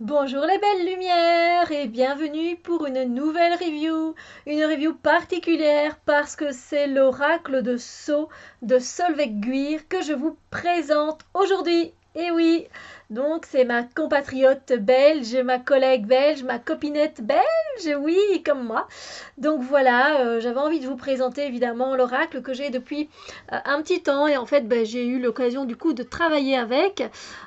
Bonjour les belles lumières et bienvenue pour une review particulière parce que c'est l'oracle de Sceaux de Solveig Guir que je vous présente aujourd'hui. Et oui, donc c'est ma compatriote belge, ma collègue belge, ma copinette belge, oui, comme moi. Donc voilà, j'avais envie de vous présenter évidemment l'oracle que j'ai depuis un petit temps et en fait j'ai eu l'occasion du coup de travailler avec.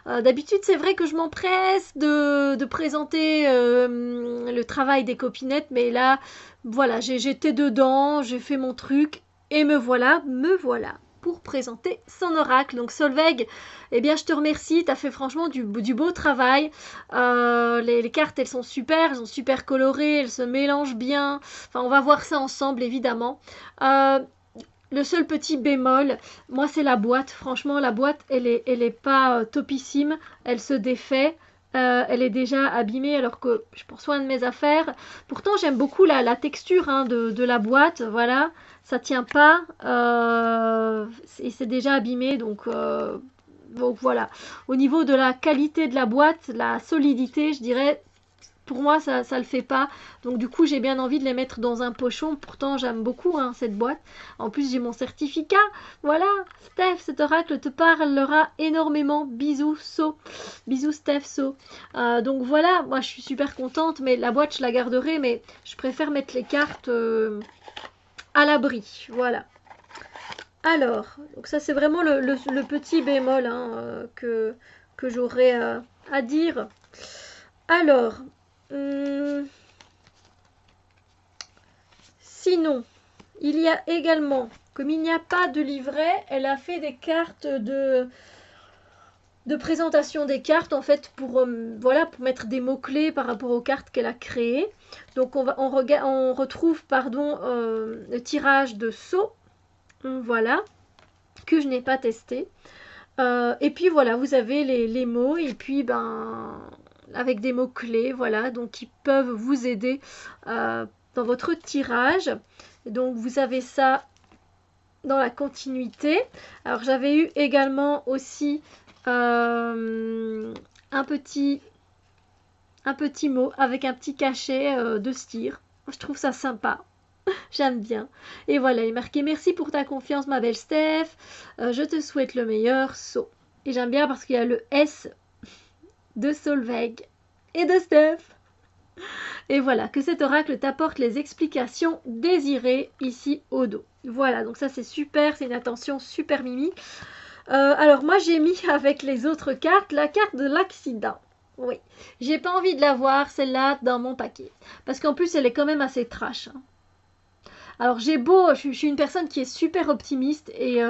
D'habitude c'est vrai que je m'empresse de présenter le travail des copinettes, mais là voilà, j'étais dedans, j'ai fait mon truc et me voilà pour présenter son oracle. Donc Solveig, eh bien je te remercie, tu as fait franchement du beau travail. Les cartes elles sont super colorées, elles se mélangent bien. Enfin, on va voir ça ensemble, évidemment. Euh, le seul petit bémol, moi, c'est la boîte. Franchement, la boîte, elle est pas topissime. Elle se défait. Elle est déjà abîmée alors que je prends soin de mes affaires. Pourtant, j'aime beaucoup la texture hein, de la boîte. Voilà, ça tient pas. Et c'est déjà abîmé. Donc voilà. Au niveau de la qualité de la boîte, la solidité, je dirais, pour moi, ça le fait pas. Donc du coup, j'ai bien envie de les mettre dans un pochon. Pourtant, j'aime beaucoup hein, cette boîte. En plus, j'ai mon certificat. Voilà, Steph, cet oracle te parlera énormément. Bisous, So. Bisous, Steph, So. Donc voilà, moi, je suis super contente. Mais la boîte, je la garderai. Mais je préfère mettre les cartes à l'abri. Voilà. Alors, donc ça, c'est vraiment le petit bémol hein, que j'aurais à dire. Alors, hum, sinon, il y a également, comme il n'y a pas de livret, elle a fait des cartes de présentation des cartes en fait voilà, pour mettre des mots-clés par rapport aux cartes qu'elle a créées. Donc on retrouve pardon, le tirage de Sceaux, voilà, que je n'ai pas testé. Et puis voilà, vous avez les mots et puis avec des mots-clés, voilà, donc qui peuvent vous aider dans votre tirage. Donc vous avez ça dans la continuité. Alors j'avais eu également aussi un petit mot avec un petit cachet de cire. Je trouve ça sympa. J'aime bien. Et voilà, il est marqué merci pour ta confiance, ma belle Steph. Je te souhaite le meilleur. So. Et j'aime bien parce qu'il y a le S de Solveig et de Steph. Et voilà, que cet oracle t'apporte les explications désirées ici au dos. Voilà, donc ça c'est super, c'est une attention super mimi. Alors moi j'ai mis avec les autres cartes la carte de l'accident. Oui, j'ai pas envie de la voir celle-là dans mon paquet. Parce qu'en plus elle est quand même assez trash. Hein. Alors j'ai beau, je suis une personne qui est super optimiste et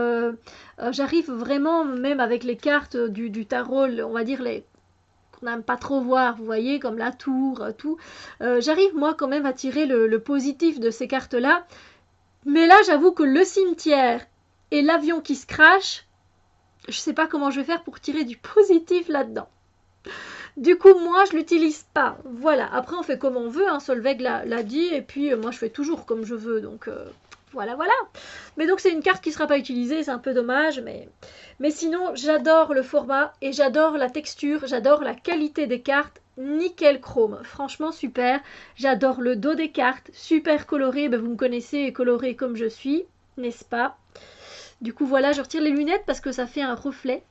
j'arrive vraiment, même avec les cartes du tarot, on va dire les qu'on n'aime pas trop voir, vous voyez, comme la tour, tout. J'arrive moi quand même à tirer le positif de ces cartes-là. Mais là j'avoue que le cimetière et l'avion qui se crache, je sais pas comment je vais faire pour tirer du positif là-dedans. Du coup, moi, je l'utilise pas. Voilà. Après, on fait comme on veut. Hein. Solveig l'a dit. Et puis, moi, je fais toujours comme je veux. Donc, voilà. Mais donc, c'est une carte qui ne sera pas utilisée. C'est un peu dommage. Mais sinon, j'adore le format et j'adore la texture. J'adore la qualité des cartes. Nickel chrome. Franchement, super. J'adore le dos des cartes. Super coloré. Ben, vous me connaissez, coloré comme je suis. N'est-ce pas? Du coup, voilà, je retire les lunettes parce que ça fait un reflet.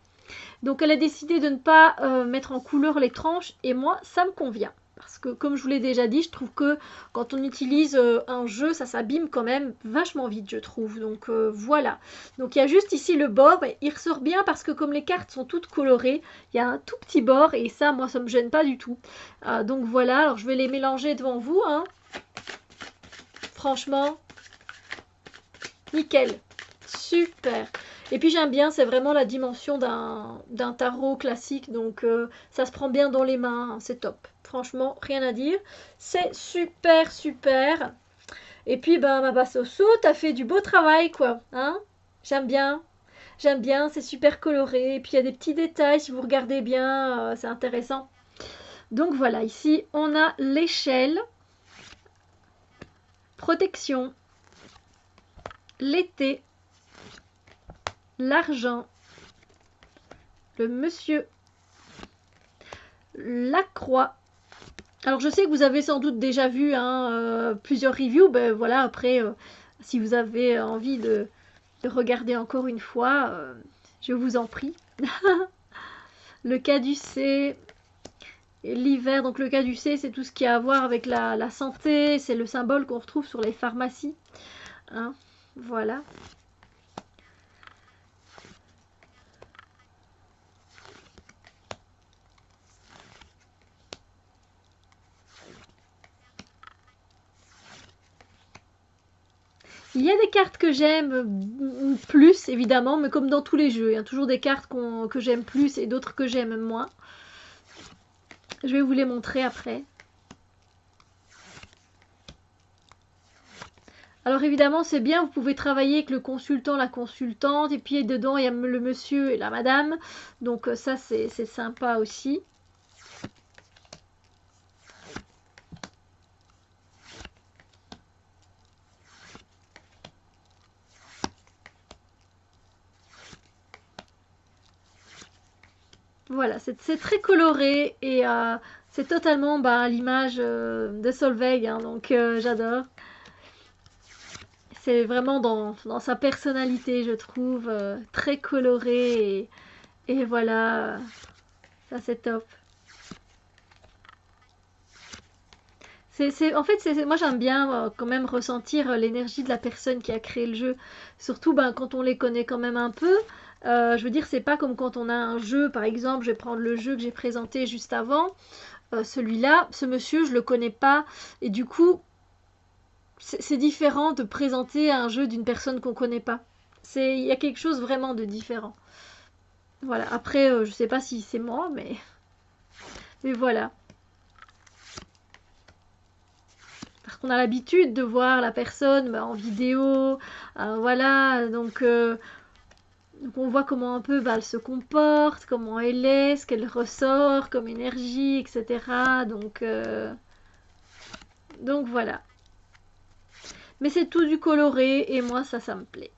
Donc elle a décidé de ne pas mettre en couleur les tranches et moi ça me convient. Parce que comme je vous l'ai déjà dit, je trouve que quand on utilise un jeu, ça s'abîme quand même vachement vite, je trouve. Donc voilà. Donc il y a juste ici le bord, et il ressort bien parce que comme les cartes sont toutes colorées, il y a un tout petit bord et ça, moi, ça me gêne pas du tout. Donc voilà, alors je vais les mélanger devant vous. Hein. Franchement, nickel. Super. Et puis j'aime bien, c'est vraiment la dimension d'un tarot classique, donc ça se prend bien dans les mains, hein, c'est top. Franchement, rien à dire. C'est super. Et puis ma basse au saut, t'as fait du beau travail quoi, hein. J'aime bien, c'est super coloré. Et puis il y a des petits détails, si vous regardez bien, c'est intéressant. Donc voilà, ici on a l'échelle, protection, l'été, l'argent, le monsieur, la croix. Alors je sais que vous avez sans doute déjà vu hein, plusieurs reviews, ben voilà, après si vous avez envie de regarder encore une fois, je vous en prie. Le caducée, l'hiver, donc le caducée c'est tout ce qui a à voir avec la santé, c'est le symbole qu'on retrouve sur les pharmacies. Hein, voilà. Il y a des cartes que j'aime plus, évidemment, mais comme dans tous les jeux, il y a toujours des cartes que j'aime plus et d'autres que j'aime moins. Je vais vous les montrer après. Alors évidemment, c'est bien, vous pouvez travailler avec le consultant, la consultante, et puis dedans, il y a le monsieur et la madame. Donc ça, c'est sympa aussi. Voilà, c'est très coloré et c'est totalement à l'image de Solveig, hein, donc j'adore. C'est vraiment dans sa personnalité, je trouve, très coloré et voilà, ça c'est top. En fait, moi j'aime bien quand même ressentir l'énergie de la personne qui a créé le jeu, surtout quand on les connaît quand même un peu. Je veux dire, c'est pas comme quand on a un jeu, par exemple, je vais prendre le jeu que j'ai présenté juste avant. Celui-là, ce monsieur, je le connais pas, et du coup, c'est différent de présenter un jeu d'une personne qu'on connaît pas. Il y a quelque chose vraiment de différent. Voilà. Après, je sais pas si c'est moi, mais voilà. Parce qu'on a l'habitude de voir la personne en vidéo, voilà, donc on voit comment un peu elle se comporte, comment elle est, ce qu'elle ressort comme énergie, etc. Donc voilà. Mais c'est tout du coloré et moi ça me plaît.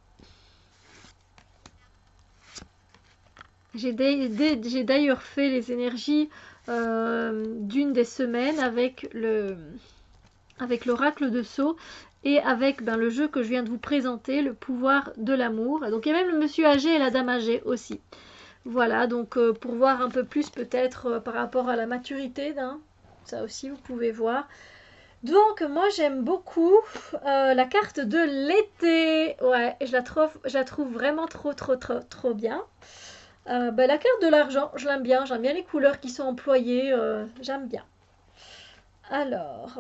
J'ai d'ailleurs fait les énergies d'une des semaines avec l'oracle de Sceaux et avec le jeu que je viens de vous présenter, le pouvoir de l'amour. Donc il y a même le monsieur âgé et la dame âgée aussi. Voilà, donc pour voir un peu plus peut-être par rapport à la maturité d'un, ça aussi vous pouvez voir. Donc moi j'aime beaucoup la carte de l'été. Ouais, je la trouve vraiment trop bien. La carte de l'argent, j'aime bien les couleurs qui sont employées, j'aime bien. Alors,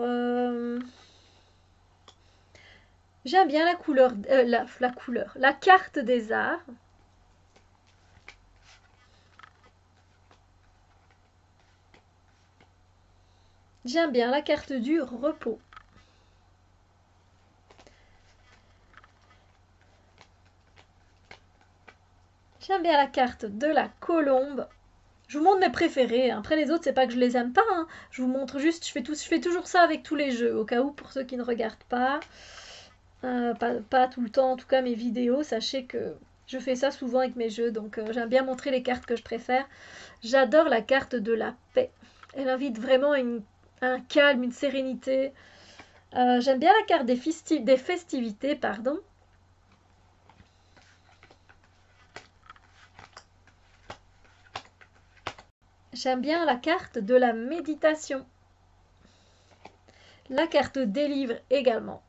j'aime bien la couleur, la carte des arts. J'aime bien la carte du repos. J'aime bien la carte de la colombe. Je vous montre mes préférés. Après les autres, c'est pas que je les aime pas. Hein. Je vous montre juste, je fais toujours ça avec tous les jeux. Au cas où, pour ceux qui ne regardent pas, pas tout le temps, en tout cas mes vidéos, sachez que je fais ça souvent avec mes jeux. Donc j'aime bien montrer les cartes que je préfère. J'adore la carte de la paix. Elle invite vraiment un calme, une sérénité. J'aime bien la carte des festivités, pardon. J'aime bien la carte de la méditation. La carte des livres également.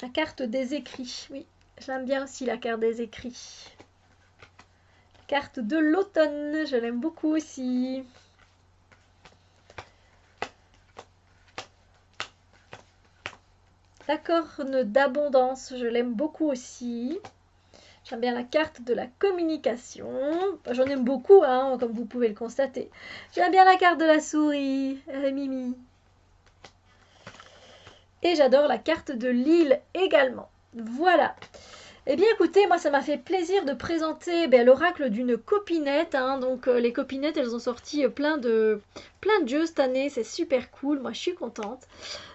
La carte des écrits, oui, j'aime bien aussi la carte des écrits. La carte de l'automne, je l'aime beaucoup aussi. La corne d'abondance, je l'aime beaucoup aussi. J'aime bien la carte de la communication. J'en aime beaucoup, hein, comme vous pouvez le constater. J'aime bien la carte de la souris, Mimi. Et j'adore la carte de l'île également. Voilà. Eh bien écoutez, moi ça m'a fait plaisir de présenter l'oracle d'une copinette, hein. Donc les copinettes, elles ont sorti plein de jeux cette année, c'est super cool, moi je suis contente.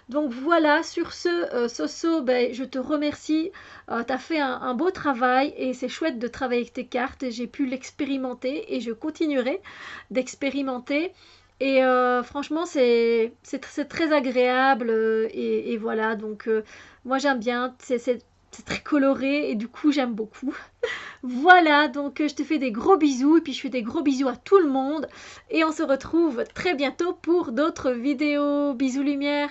Donc voilà, sur ce, Soso, je te remercie. Tu as fait un beau travail et c'est chouette de travailler avec tes cartes. Et j'ai pu l'expérimenter et je continuerai d'expérimenter. Et franchement, c'est très agréable. Et voilà, donc moi j'aime bien. C'est très coloré et du coup j'aime beaucoup. Voilà, donc je te fais des gros bisous et puis je fais des gros bisous à tout le monde. Et on se retrouve très bientôt pour d'autres vidéos. Bisous lumière.